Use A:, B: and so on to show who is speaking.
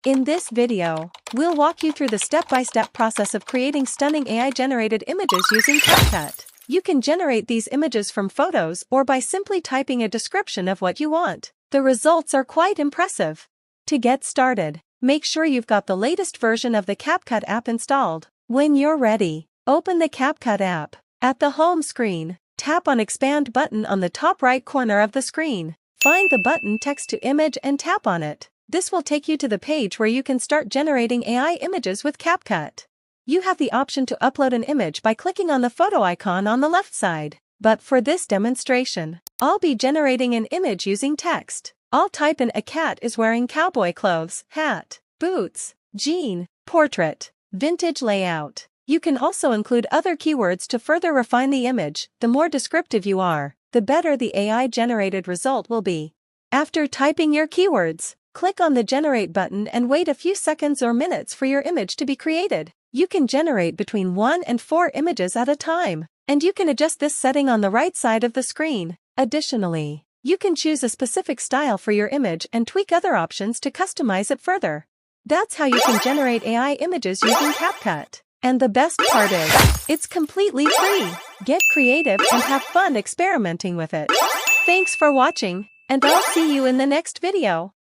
A: In this video, we'll walk you through the step-by-step process of creating stunning AI-generated images using CapCut. You can generate these images from photos or by simply typing a description of what you want. The results are quite impressive. To get started, make sure you've got the latest version of the CapCut app installed. When you're ready, open the CapCut app. At the home screen, tap on Expand button on the top right corner of the screen. Find the button Text to Image and tap on it. This will take you to the page where you can start generating AI images with CapCut. You have the option to upload an image by clicking on the photo icon on the left side. But for this demonstration, I'll be generating an image using text. I'll type in "A cat is wearing cowboy clothes, hat, boots, jean, portrait, vintage layout." You can also include other keywords to further refine the image. The more descriptive you are, the better the AI-generated result will be. After typing your keywords, click on the Generate button and wait a few seconds or minutes for your image to be created. You can generate between 1 and 4 images at a time, and you can adjust this setting on the right side of the screen. Additionally, you can choose a specific style for your image and tweak other options to customize it further. That's how you can generate AI images using CapCut. And the best part is, it's completely free. Get creative and have fun experimenting with it. Thanks for watching, and I'll see you in the next video.